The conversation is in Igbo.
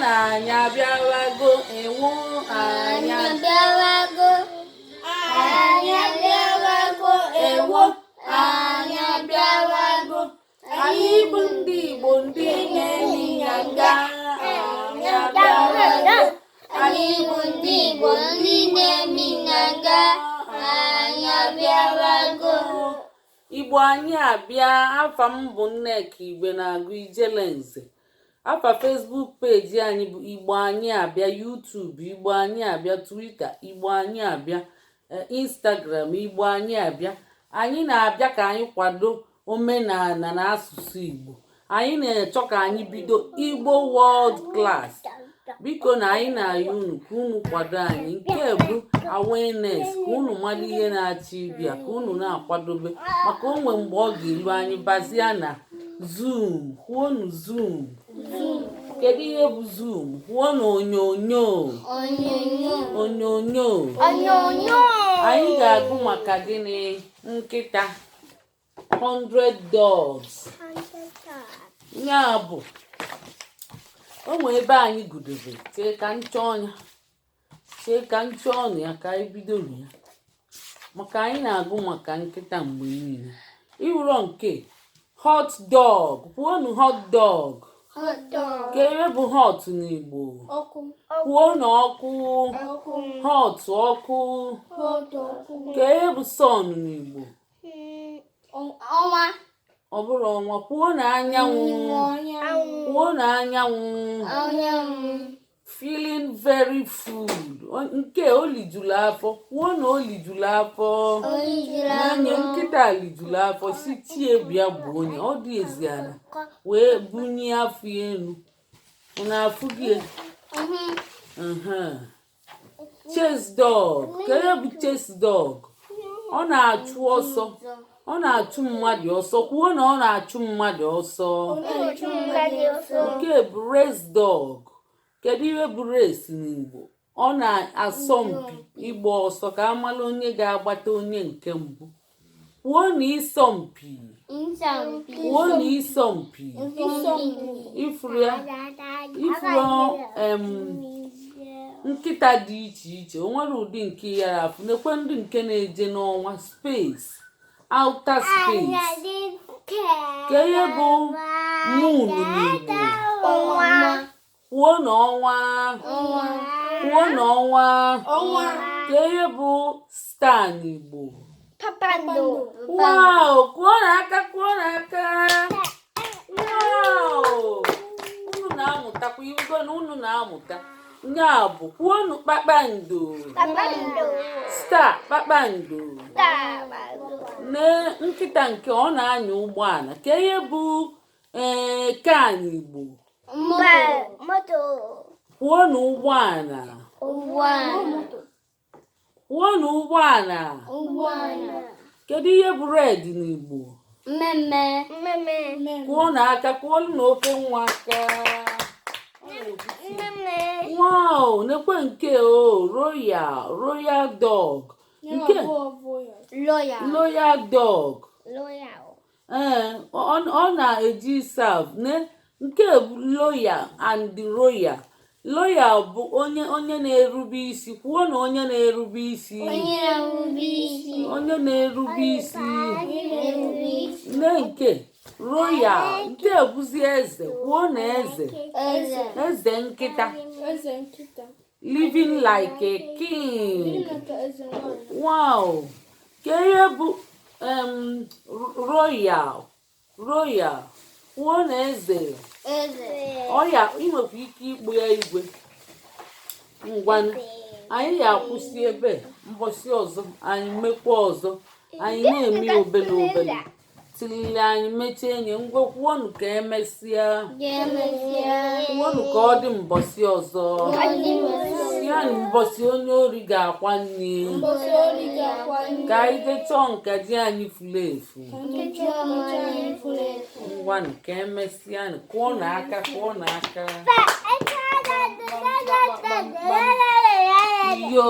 anyị abịawago ewo anyị abịawago anyị abịawago ewo anyị abịawago anyị bụ ndị Igbo ndị na-emi nyanga anyị abịawago anyị bụ ndị Igbo ndị na-emi nyanga anyị abịawago Igbo anyị abịa. Afa m bụ Nneka Igbe na-agụ Ijelenze. Afa Facebook peji anyị bụ Igbo anyị abịa, YouTube Igbo anyị abịa, Twitter Igbo anyị abịa, Instagram Igbo anyị abịa. Anyị na-abịa ka anyị kwado omenala na asụsụ Igbo. Anyị na-achọ ka anyị bido Igbo World Class. Biko na anyị na-ayọ unu ka unu kwado anyị. Nke bụ awareness, ka unu mara ihe na-achọ ịbịa, ka unu na-akwadobe maka onwe mgbe ọ ga-elu anyị bazia na Zoom. Kwuonu Zoom. Kedu ihe bụ Zoom? Kwuonu onyonyo. Anyị ga-agụ maka gịnị? Nkịta 100 dogs. Ya bụ o nwere ebe anyị gudobe chee ka nchọ ọnya ya ka anyị bido ya, maka anyị na-agụ maka nkịta mgbe niile. Iwuro nke hot dog. Kwuonu hot dog. Ka ebe bụ hot n'Igbo? Kwuonu ọkụ. Hot ọkụ. Ka ebe bụ sun n'Igbo? ọnwa. Ọ bụrụ ọnwa. Kwuonu anyanwụ. Kwuonu anyanwụ. Feeling very full. Nke olijulu afọ. Kwuonu olijulu afọ. Onye nkịta lijulu afọ si tie bịa bụ onye ọ dị eziana wee bunye afọ elu. Unu afụ gị? Chase dog. Kere bụ chase dog? Ọ na-achụ ọsọ. Ọ na-achụ mmadụ ọsọ. Kwuo na ọ na-achụ mmadụ ọsọ. Nke bụ race dog. Kedu ihe bụ race n'Igbo? Ọ na-asọmpi ịgba ọsọ ka amala onye ga-agbata onye nke mbụ. Kwuo na ịsọmpi. Kwuo na ịsọmpi. Ifuru nkịta dị iche iche. O nwere ụdị nke ya afụ. Nekwe ndị nke na-eje n'ọnwa, space, outer space. Ka ihe bụ moon n'Igbo? Kwuo na ọnwa. Kwuo na ọnwa. Ka ihe bụ star n'Igbo? Wow! Kwuo na aka. Kwuo na aka. Wow! Unu na-amụtakwa iwego na unu na-amụta. Nya bụ kwuonu kpakpando. Star, kpakpando. Na nkịta nke ọ na-anya ụgbọala. Ka ihe bụ kaa n'Igbo? Kwuonu ụgbọala. Kwuonu ụgbọala. Kedu ihe bụ red n'Igbo? Kwuo na aka. Kwuolu na oke nwa aka. Wow! Nekwe nke royal dog. Nke loyal dog. Ọ na-eji serve. Nke bụ loyal and royal. Loyal bụ onye na-erube isi. Kwuo na onye na-erube isi. Onye na-erube isi. Nke royal nke bụzi eze. Kwuo na eze. Eze nkịta. Living like a king. Wow! Ka ihe bụ royal. Kwuo na eze. Ọya inwekwa ike ikpu ya igwe. Ngwanụ anyị ga-akwụsị ebe mbọsị ọzọ anyị mekwa ọzọ. Anyị na-eme obele tilile anyị mechie enye ngwa. Kwuonu ka emesịa. Kwuonu ka ọ dị mbọsị ọzọ. Ya na mbọsị onye ori ga-akwa nne. Ka anyị dechọọ nkaji anyị furu efu. Ngwanụ ka emesịa. Kwuo na aka. Kwuo na aka. Yo!